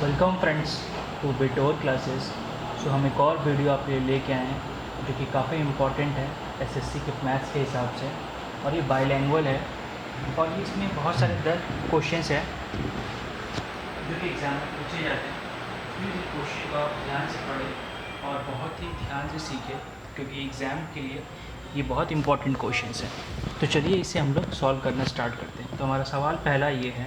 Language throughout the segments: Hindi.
वेलकम फ्रेंड्स टू बिटोर क्लासेस। सो हम एक और वीडियो आपके लिए लेके आए हैं जो कि काफ़ी इम्पॉर्टेंट है एसएससी के मैथ्स के हिसाब से, और ये बाइलैंग्वेज है और ये इसमें बहुत सारे क्वेश्चंस हैं जो कि एग्ज़ाम में पूछे जाते हैं। प्लीज़ इस क्वेश्चन को आप ध्यान से पढ़ें और बहुत ही ध्यान से सीखें क्योंकि एग्ज़ाम के लिए ये बहुत इंपॉर्टेंट क्वेश्चंस हैं। तो चलिए इसे हम लोग सॉल्व करना स्टार्ट करते हैं। तो हमारा सवाल पहला ये है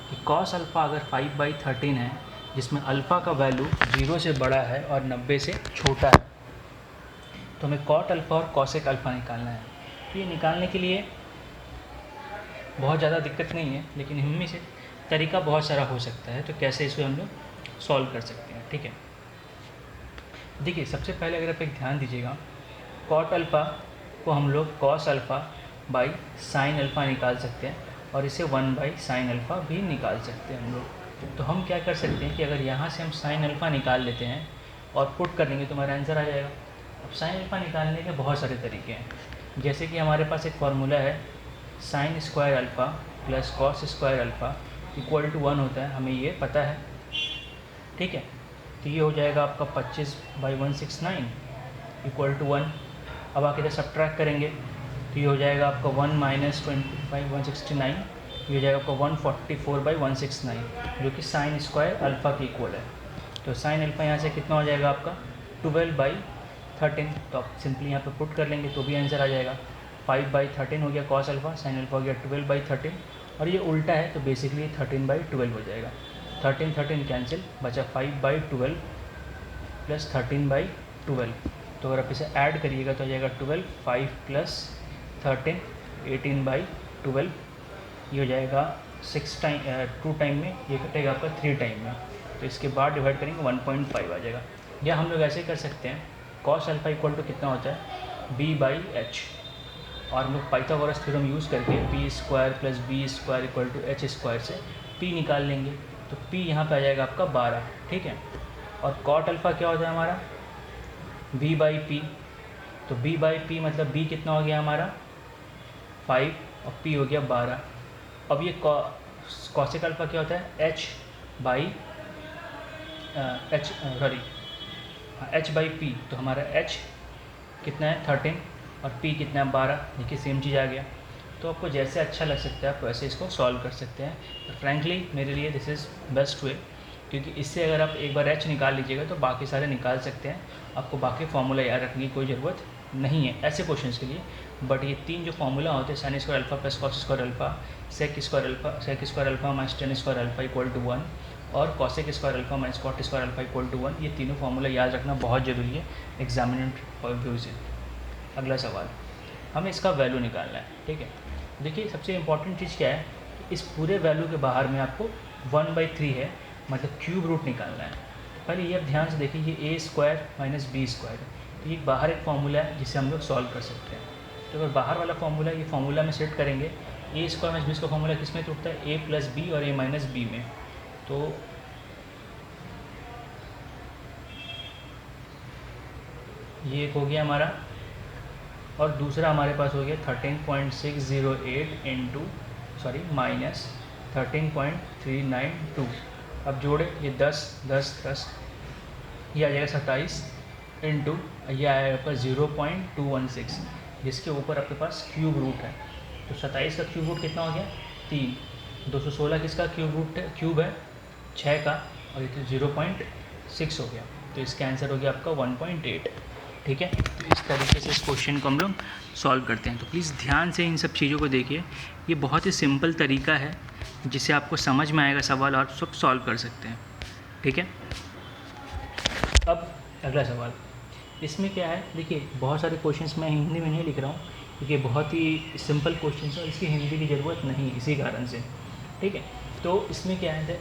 कि कॉस अल्फ़ा अगर 5/13 है जिसमें अल्फ़ा का वैल्यू 0 से बड़ा है और 90 से छोटा है, तो हमें कॉट अल्फ़ा और कॉसेक अल्फ़ा निकालना है। तो ये निकालने के लिए बहुत ज़्यादा दिक्कत नहीं है, लेकिन इनमें से तरीका बहुत सारा हो सकता है। तो कैसे इसको हम लोग सॉल्व कर सकते हैं, ठीक है। देखिए, सबसे पहले अगर आप एक ध्यान दीजिएगा, कॉट अल्फ़ा को हम लोग cos alpha by sine alpha निकाल सकते हैं और इसे 1/sin अल्फ़ा भी निकाल सकते हैं हम लोग। तो हम क्या कर सकते हैं कि अगर यहाँ से हम साइन अल्फ़ा निकाल लेते हैं और पुट कर देंगे तो हमारा आंसर आ जाएगा। अब साइन अल्फ़ा निकालने के बहुत सारे तरीके हैं, जैसे कि हमारे पास एक फार्मूला है sine square alpha plus cos square alpha equal to 1 होता है, हमें ये पता है, ठीक है। तो ये हो जाएगा आपका 25/169 इक्वल टू 1। अब आके इधर सब्ट्रैक्ट करेंगे तो ये हो जाएगा आपका 1 - 20/169, ये हो जाएगा आपका 144/169 जो कि साइन स्क्वायर अल्फ़ा के इक्वल है। तो साइन अल्फ़ा यहाँ से कितना हो जाएगा आपका 12/13। तो आप सिंपली यहाँ पे पुट कर लेंगे तो भी आंसर आ जाएगा। 5/13 हो गया कॉस अल्फ़ा, साइन अल्फ़ा हो गया 12/13, और ये उल्टा है तो बेसिकली 13/12 हो जाएगा। 13 कैंसिल, बचा 5/12 प्लस 13/12। तो अगर आप इसे ऐड करिएगा तो आ जाएगा 12, 5 + 13 18/12। ये हो जाएगा 2 टाइम में, ये कटेगा आपका 3 टाइम में, तो इसके बाद डिवाइड करेंगे 1.5 आ जाएगा। या हम लोग ऐसे कर सकते हैं, कॉस अल्फ़ा इक्वल टू कितना होता है b/h, और हम लोग पाइथागोरस थ्योरम यूज़ करके p² + b² equal to h² से p निकाल लेंगे। तो p यहाँ पे आ जाएगा आपका 12, ठीक है। और कॉट अल्फ़ा क्या होता है हमारा b/p, तो b/p मतलब b कितना हो गया हमारा 5 और p हो गया 12। अब ये कॉसेक अल्फ़ा क्या होता है h/p, तो हमारा h कितना है 13 और p कितना है 12। देखिए सेम चीज़ आ गया। तो आपको जैसे अच्छा लग सकता है आप वैसे इसको सॉल्व कर सकते हैं। तो फ्रैंकली मेरे लिए दिस इज़ बेस्ट वे, क्योंकि इससे अगर आप एक बार h निकाल लीजिएगा तो बाकी सारे निकाल सकते हैं। आपको बाकी फार्मूला याद रखने की कोई ज़रूरत नहीं है ऐसे क्वेश्चंस के लिए। बट ये 3 जो फार्मूला होते हैं, sine square alpha plus cos square alpha, sec square alpha minus tan square alpha equal to 1, और cosec square alpha minus cot square alpha equal to 1, ये तीनों फार्मूला याद रखना बहुत ज़रूरी है एग्जामिनेंट पॉइंट व्यू से। अगला सवाल, हमें इसका वैल्यू निकालना है, ठीक है। देखिए सबसे इंपॉर्टेंट चीज़ क्या है, इस पूरे वैल्यू के बाहर में आपको 1/3 है, मतलब क्यूब रूट निकालना है। पहले ये आप ध्यान से देखिए, ये a² - b², तो ये बाहर एक फार्मूला है जिसे हम लोग सॉल्व कर सकते हैं। तो अगर बाहर वाला फार्मूला, ये फार्मूला में सेट करेंगे, a² - b का फार्मूला किस में टूटता है a + b और a - b में। तो ये एक हो गया हमारा, और दूसरा हमारे पास हो गया 13.608 इंटू माइनस 13.392। अब जोड़े ये 10 10 10, ये आ जाएगा 27 इंटू, ये आएगा आपका 0.216, जिसके ऊपर आपके पास क्यूब रूट है। तो 27 का क्यूब रूट कितना हो गया 3, 216 किसका क्यूब है 6 का, और ये तो 0.6 हो गया, तो इसका आंसर हो गया आपका 1.8, ठीक है। तो इस तरीके से इस क्वेश्चन को हम लोग सॉल्व करते हैं। तो प्लीज़ ध्यान से इन सब चीज़ों को देखिए, ये बहुत ही सिंपल तरीका है जिससे आपको समझ में आएगा सवाल और सब सॉल्व कर सकते हैं, ठीक है। अब अगला सवाल, इसमें क्या है, देखिए बहुत सारे क्वेश्चंस मैं हिंदी में नहीं लिख रहा हूँ क्योंकि बहुत ही सिंपल क्वेश्चन है और इसकी हिंदी की ज़रूरत नहीं इसी कारण से, ठीक है। तो इसमें क्या है,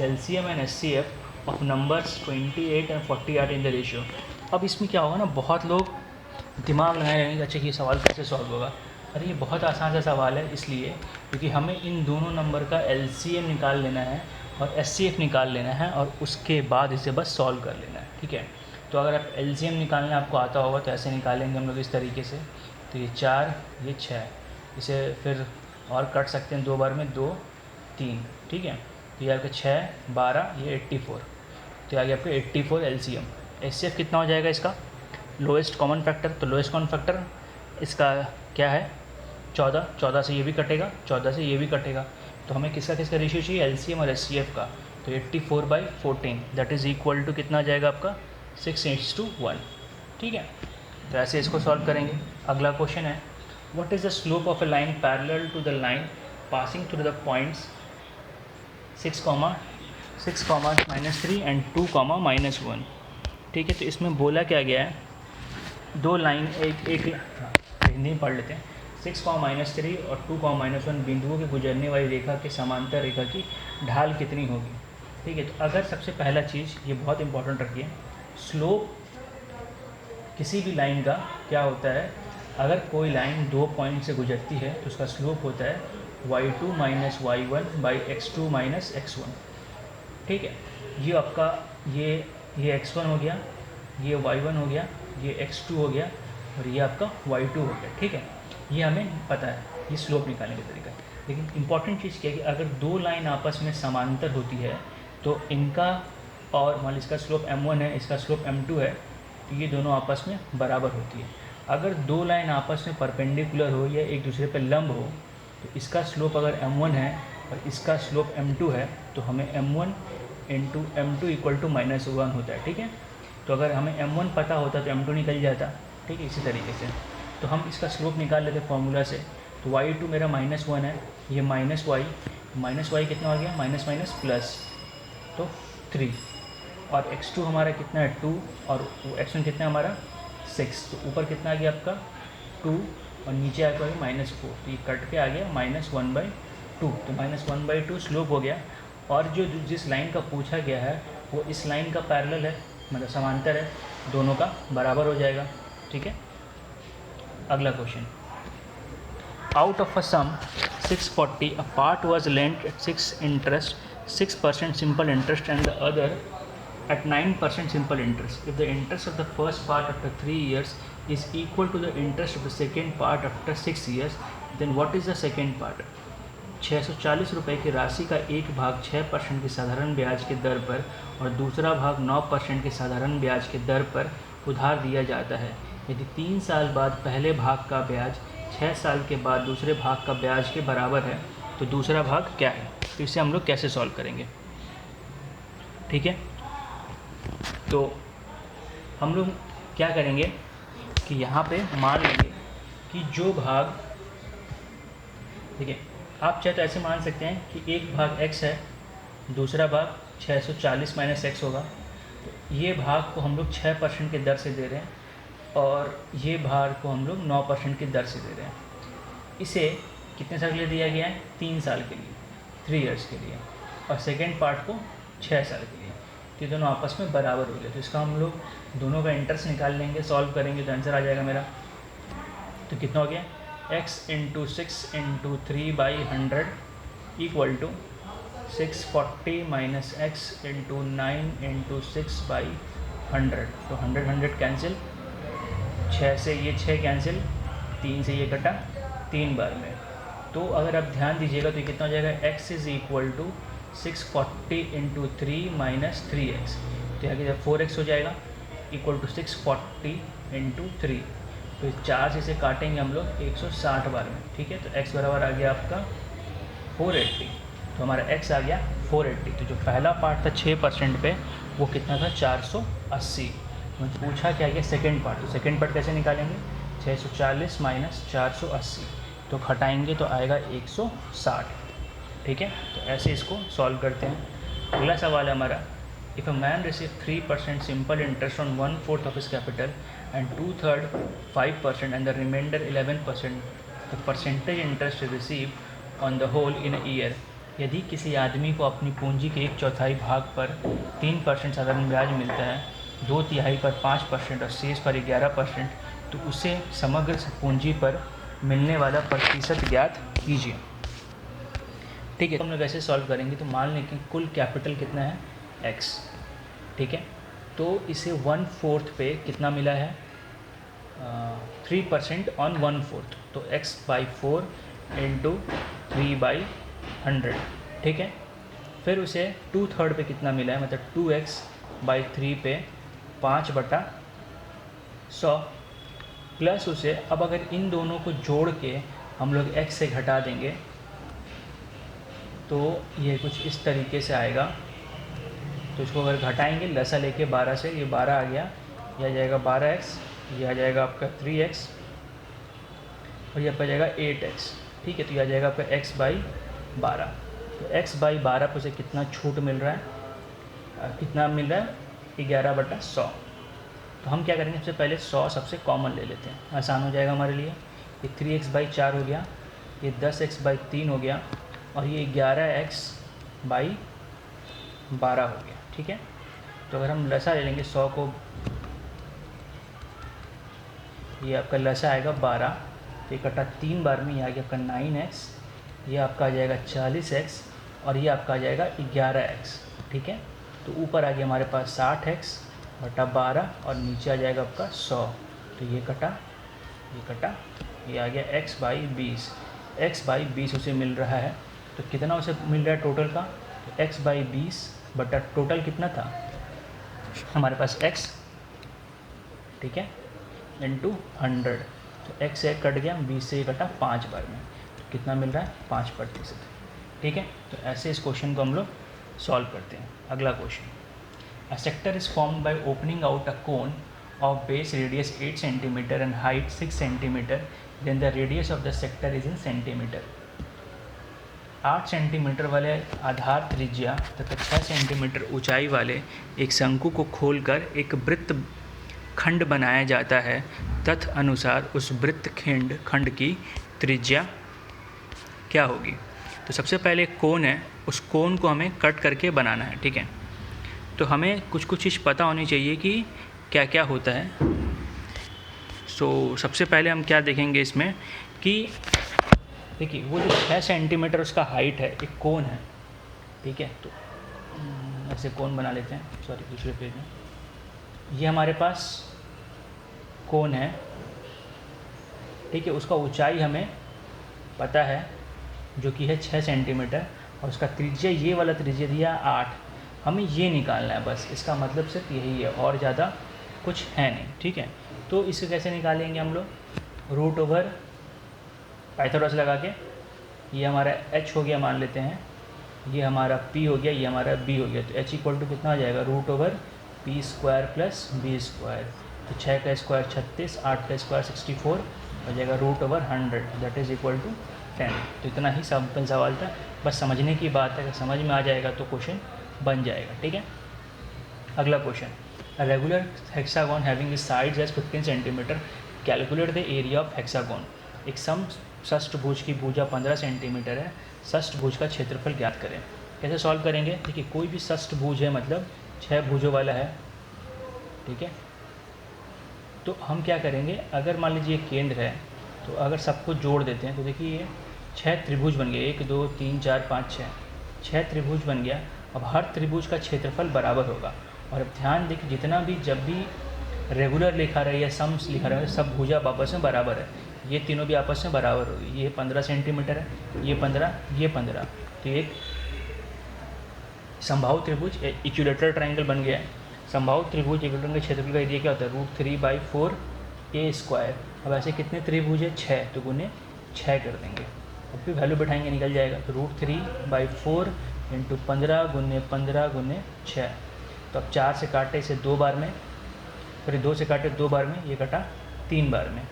LCM and HCF of numbers 28 और 48 इन द रेशियो। अब इसमें क्या होगा ना, बहुत लोग दिमाग लगाए रहेंगे, अच्छा ये सवाल कैसे सॉल्व होगा। अरे ये बहुत आसान सा सवाल है, इसलिए क्योंकि हमें इन दोनों नंबर का LCM निकाल लेना है और HCF निकाल लेना है, और उसके बाद इसे बस सॉल्व कर लेना है, ठीक है। तो अगर आप LCM निकालना आपको आता होगा तो ऐसे निकालेंगे हम लोग इस तरीके से। तो ये 4 ये 6, इसे फिर और कट सकते हैं 2 बार में 2 3, ठीक है। तो ये आपका 6, 12, ये 84, तो ये आ गया आपका 84 LCM। HCF कितना हो जाएगा इसका? लोएस्ट कॉमन फैक्टर, तो लोएस्ट कॉमन फैक्टर इसका क्या है? 14, 14 से ये भी कटेगा, 14 से ये भी कटेगा, तो हमें किसका किसका रेशियो चाहिए? LCM और HCF का। तो 84/14 दैट इज़ इक्वल टू कितना आ जाएगा आपका? 6:1। ठीक है, तो ऐसे इसको सॉल्व करेंगे। अगला क्वेश्चन है, what is the slope of a line parallel to the line passing through the points 6, -3 and 2, -1। ठीक है, तो इसमें बोला क्या गया है? दो लाइन हिंदी में पढ़ लेते हैं। 6, -3 और 2, -1 बिंदुओं के गुजरने वाली रेखा के समांतर रेखा की ढाल कितनी होगी? ठीक है, तो अगर सबसे पहला चीज़ ये बहुत इंपॉर्टेंट रखिए, स्लोप किसी भी लाइन का क्या होता है? अगर कोई लाइन 2 पॉइंट से गुजरती है तो उसका स्लोप होता है y2 - y1 x2 - x1। ठीक है, ये आपका ये x1 हो गया, ये y1 हो गया, ये x2 हो गया और ये आपका y2 हो गया। ठीक है, ये हमें पता है, ये स्लोप निकालने का तरीका है। लेकिन इंपॉर्टेंट चीज़ क्या है कि अगर दो लाइन आपस में समांतर होती है तो इनका, और मान लीजिए इसका स्लोप m1 है, इसका स्लोप m2 है, तो ये दोनों आपस में बराबर होती है। अगर दो लाइन आपस में परपेंडिकुलर हो या एक दूसरे पर लंब हो तो इसका स्लोप अगर m1 है और इसका स्लोप m2 है तो हमें m1 × m2 = -1 होता है। ठीक है, तो अगर हमें m1 पता होता तो m2 निकल जाता। ठीक है, इसी तरीके से तो हम इसका स्लोप निकाल लेते फॉर्मूला से। तो y2 मेरा -1 है, ये -y कितना आ गया? माइनस प्लस, तो 3, और x2 हमारा कितना है? 2, और x1 कितना है हमारा? 6, तो ऊपर कितना आ गया आपका? 2, और नीचे आ गया -4, तो ये कट के आ गया -1/2, तो -1/2 स्लोप हो गया। और जो जिस लाइन का पूछा गया है वो इस लाइन का पैरेलल है, मतलब समांतर है, दोनों का बराबर हो जाएगा। ठीक है, अगला question, out of a sum 640 a part was lent at 6% simple interest and the other at 9% simple interest. If the interest of the first part after 3 years is equal to the interest of the second part after 6 years, then what is the second part? 640 रुपये की राशि का एक भाग 6% की साधारण ब्याज की दर पर और दूसरा भाग 9% की साधारण ब्याज की दर पर उधार दिया जाता है। यदि 3 साल बाद पहले भाग का ब्याज 6 साल के बाद दूसरे भाग का ब्याज के बराबर है तो दूसरा भाग क्या है? तो इसे हम लोग कैसे सॉल्व करेंगे? ठीक है, तो हम लोग क्या करेंगे कि यहाँ पे मान लेंगे कि जो भाग, देखिए आप चाहे तो ऐसे मान सकते हैं कि एक भाग x है, दूसरा भाग 640 - x होगा, तो ये भाग को हम लोग 6% की दर से दे रहे हैं और ये भाग को हम लोग 9% की दर से दे रहे हैं। इसे कितने साल के लिए दिया गया है? 3 साल के लिए, 3 इयर्स के लिए, और सेकेंड पार्ट को 6 साल के लिए। तो ये दोनों आपस में बराबर हो गए, तो इसका हम लोग दोनों का इंटरेस्ट निकाल लेंगे, सॉल्व करेंगे तो आंसर आ जाएगा मेरा। तो कितना हो गया? x × 6 × 3/100 = 640 - x × 9 × 6/100, तो 100 कैंसिल, 6 से ये 6 कैंसिल, 3 से ये कटा 3 बार में। तो अगर आप ध्यान दीजिएगा तो ये कितना हो जाएगा? x = 640 × 3 - 3x, तो यहाँ की 4x हो जाएगा = 640 × 3, तो 4 से इसे काटेंगे हम लोग 160 बार में। ठीक है, तो x बराबर आ गया आपका 480, तो हमारा x आ गया 480। तो जो पहला पार्ट था 6% पे वो कितना था? 480। मुझे पूछा क्या गया? सेकेंड पार्ट, तो सेकेंड पार्ट कैसे निकालेंगे? 640 - 480, तो घटाएंगे तो आएगा 160। ठीक है, तो ऐसे इसको सॉल्व करते हैं। अगला सवाल है हमारा, if a man receive 3% simple interest on 1/4 of his capital and 2/3 5% and the reminder 11%, the percentage interest receive on the whole in a year. यदि किसी आदमी को अपनी पूंजी के 1/4 भाग पर 3% साधारण ब्याज मिलता है, 2/3 पर 5% और शेष पर 11%, तो उसे समग्र पूंजी पर मिलने वाला प्रतिशत ज्ञात कीजिए। ठीक है, तो हम लोग ऐसे सॉल्व करेंगे। तो मान लें कि कुल कैपिटल कितना है? x। ठीक है, तो इसे 1/4 पे कितना मिला है? 3% ऑन 1/4, तो x/4 × 3/100। ठीक है, फिर उसे 2/3 पे कितना मिला है, मतलब 2x/3 पे 5/100 प्लस उसे, अब अगर इन दोनों को जोड़ के हम लोग x से घटा देंगे तो ये कुछ इस तरीके से आएगा। तो इसको अगर घटाएंगे लसा लेके 12 से, ये 12 आ गया, यह आ जाएगा 12x, ये आ जाएगा आपका 3x और ये आपका जाएगा 8x। ठीक है, तो ये आ जाएगा आपका x/12। तो x/12 पे उसे कितना छूट मिल रहा है, कितना मिल रहा है, 11/100। तो हम क्या करेंगे, सबसे पहले 100 सबसे कॉमन ले लेते हैं, आसान हो जाएगा हमारे लिए। ये 3x/4 हो गया, ये 10x/3 हो गया और ये 11x/12 हो गया। ठीक है, तो अगर हम लसा ले लेंगे 100 को, ये आपका लसा आएगा 12, तो इकट्ठा 3 बार में ये आ गया आपका 9x, ये आपका आ जाएगा 40x और ये आपका आ जाएगा 11x। ठीक है, तो ऊपर आ गया हमारे पास 60x/12 और नीचे आ जाएगा आपका 100। तो ये कटा, ये आ गया x/20, x/20 उसे मिल रहा है। तो कितना उसे मिल रहा है टोटल का, तो x/20 बटा टोटल कितना था हमारे पास x, ठीक है, इंटू 100। तो x से कट गया, 20 से कटा 5 बार में, तो कितना मिल रहा है 5%। ठीक है, तो ऐसे इस क्वेश्चन को हम लोग सॉल्व करते हैं। अगला question, a sector is formed by opening out a cone of base radius 8 centimetre and height 6 centimetre, then the radius of the sector is in centimetre. 8 centimetre वाले आधार त्रिज्या तथा 6 सेंटीमीटर ऊंचाई वाले एक शंकु को खोलकर एक वृत्त खंड बनाया जाता है। तथ अनुसार उस वृत्त खंड की त्रिज्या क्या होगी। तो सबसे पहले कोन है, उस कोन को हमें कट करके बनाना है। ठीक है, तो हमें कुछ चीज़ पता होनी चाहिए कि क्या क्या होता है। सबसे पहले हम क्या देखेंगे इसमें कि देखिए वो जो 6 सेंटीमीटर उसका हाइट है, एक कोन है। ठीक है, तो ऐसे कोन बना लेते हैं, सॉरी दूसरे पेज में। ये हमारे पास कोन है, ठीक है, उसका ऊंचाई हमें पता है जो कि है 6 सेंटीमीटर और उसका त्रिज्या, ये वाला त्रिज्या दिया 8। हमें ये निकालना है बस, इसका मतलब सिर्फ यही है और ज़्यादा कुछ है नहीं। ठीक है, तो इसे कैसे निकालेंगे हम लोग, रूट ओवर पाइथागोरस लगा के। ये हमारा h हो गया मान लेते हैं, ये हमारा p हो गया, ये हमारा b हो गया। तो h इक्वल टू कितना आ जाएगा, root over p square plus b square. तो 6 का स्क्वायर 36, 8 का स्क्वायर 64 हो जाएगा, root over 100 that is equal to 10। तो इतना ही सिंपल सवाल था, बस समझने की बात है, अगर समझ में आ जाएगा तो क्वेश्चन बन जाएगा। ठीक है, अगला question, a regular hexagon having sides as 15 centimetre, calculate the area of hexagon. एक षष्ठभुज की भुजा 15 सेंटीमीटर है, षष्ठभुज का क्षेत्रफल ज्ञात करें। कैसे सॉल्व करेंगे, देखिए कोई भी षष्ठभुज है मतलब 6 भुजों वाला है। ठीक है, तो हम क्या करेंगे, अगर मान लीजिए केंद्र है तो अगर सबको जोड़ देते हैं तो देखिए ये 6 त्रिभुज बन गए, 1 2 3 4 5 6 त्रिभुज बन गया। अब हर त्रिभुज का क्षेत्रफल बराबर होगा। और अब ध्यान देखिए, जितना भी जब भी रेगुलर लिखा रहा है या सम्स लिखा रहा है, सब भुजा आपस में बराबर है, ये तीनों भी आपस में बराबर होगी। ये 15 सेंटीमीटर है, ये 15, ये 15, तो एक समबाहु त्रिभुज इक्विलेटरल ट्रायंगल बन गया है। समबाहु त्रिभुज इक्विलेटरल के क्षेत्रफल का एरिया क्या होता है, √3/4 a स्क्वायर। अब ऐसे कितने त्रिभुज है, 6, तो गुने 6 कर देंगे। अब भी वैल्यू बैठाएंगे, निकल जाएगा। तो √3/4 इंटू 15 गुने 15 गुने 6। तो अब 4 से काटे इसे 2 बार में, फिर 2 से काटे 2 बार में, ये कटा 3 बार में,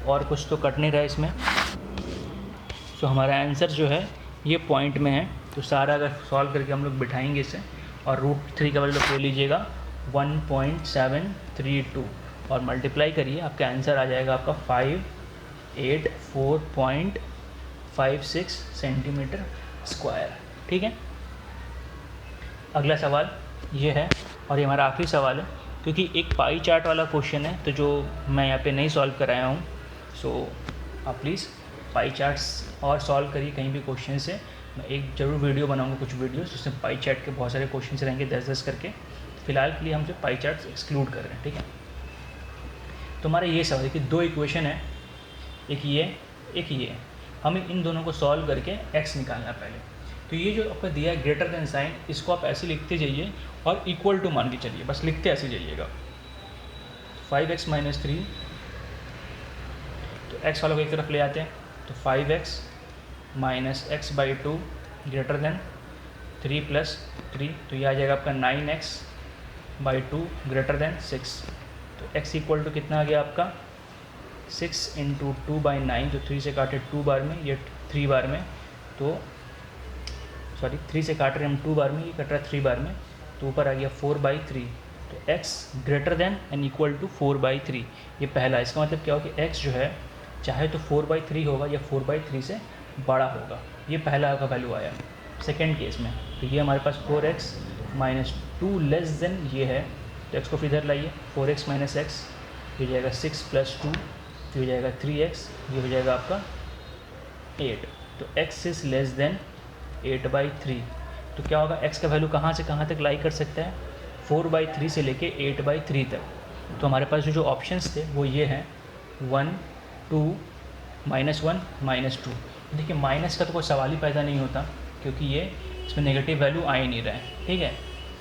और कुछ तो कट नहीं रहा इसमें। तो हमारा आंसर जो है ये पॉइंट में है। तो सारा अगर सॉल्व करके हम लोग बिठाएंगे इसे, और √3 का वैल्यू ले लीजिएगा 1.732 और मल्टीप्लाई करिए, आपका आंसर आ जाएगा आपका 584.56 सेंटीमीटर स्क्वायर। ठीक है, अगला सवाल ये है और ये हमारा आखिरी सवाल है, क्योंकि एक पाई चार्ट वाला क्वेश्चन है तो जो मैं यहाँ पे नहीं सॉल्व कराया हूँ। सो आप प्लीज़ पाई चार्ट्स और सॉल्व करिए कहीं भी क्वेश्चन से। मैं एक ज़रूर वीडियो बनाऊँगा, कुछ वीडियोस जिसमें पाई चार्ट के बहुत सारे क्वेश्चन रहेंगे 10-10 करके। फिलहाल के लिए हम जो पाई चार्ट्स एक्सक्लूड कर रहे हैं। ठीक है, तो हमारा ये सवाल है कि 2 इक्वेशन है, एक ये एक ये, हमें इन दोनों को सॉल्व करके x निकालना पहले। तो ये जो आपका दिया है ग्रेटर देन साइन, इसको आप ऐसे लिखते जाइए और इक्वल टू मान के चलिए, बस लिखते ऐसे जाइएगा। 5x माइनस 3, तो x वालों को एक तरफ ले आते हैं, तो 5x minus x by 2 greater than 3 plus 3, तो ये आ जाएगा आपका 9x बाई 2 ग्रेटर देन 6। तो x इक्वल टू कितना आ गया आपका 6 इंटू 2 बाई 9, तो 3 से काटे 2 बार में, ये 3 बार में, तो सॉरी 3 से काट रहे हम 2 बार में, ये कट रहा है 3 बार में, तो ऊपर आ गया 4/3। तो x greater than and equal to 4/3, ये पहला। इसका मतलब क्या हो कि x जो है चाहे तो 4/3 होगा या 4/3 से बड़ा होगा, ये पहला का वैल्यू आया सेकेंड केस में। तो ये हमारे पास 4x माइनस 2 लेस देन ये है, तो x को फिर इधर लाइए, 4x माइनस x, ये हो जाएगा 6 प्लस 2, ये हो जाएगा 3x, ये हो जाएगा आपका 8। तो x इज़ लेस देन 8/3। तो क्या होगा, x का वैल्यू कहाँ से कहाँ तक लाई कर सकता है, 4/3 से लेके 8/3 तक। तो हमारे पास जो ऑप्शंस थे वो ये हैं 1 2 -1 -2। देखिए माइनस का तो कोई सवाल ही पैदा नहीं होता, क्योंकि ये इसमें नेगेटिव वैल्यू आ ही नहीं रहा है, ठीक है।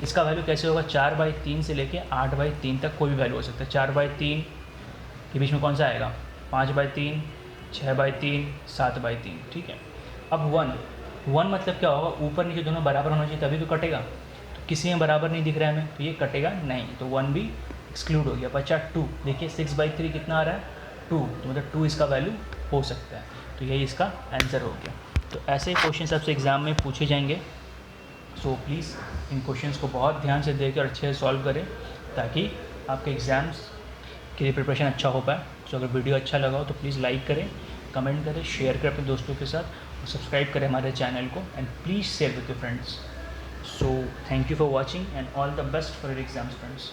इसका वैल्यू कैसे होगा, 4/3 से लेके 8/3 तक कोई भी वैल्यू हो सकता है। 4/3 के बीच में कौन सा आएगा, 5/3, 6/3, 7/3, ठीक है। अब 1 मतलब क्या होगा, ऊपर नीचे दोनों बराबर होना चाहिए तभी तो कटेगा, तो किसी में बराबर नहीं दिख रहा है हमें, तो ये कटेगा नहीं, तो 1 भी एक्सक्लूड हो गया। बचा 2, देखिए 6/3 कितना आ रहा है 2, तो मतलब 2 इसका वैल्यू हो सकता है, तो यही इसका आंसर हो गया। तो ऐसे क्वेश्चन आपसे एग्ज़ाम में पूछे जाएंगे, सो प्लीज़ इन क्वेश्चंस को बहुत ध्यान से देखकर अच्छे से सॉल्व करें, ताकि आपके एग्ज़ाम्स के लिए प्रिपरेशन अच्छा हो पाए। सो अगर वीडियो अच्छा लगा हो तो प्लीज़ लाइक करें, कमेंट करें, शेयर करें अपने दोस्तों के साथ और सब्सक्राइब करें हमारे चैनल को, and please share with your friends. So thank you for watching and all the best for your exams friends.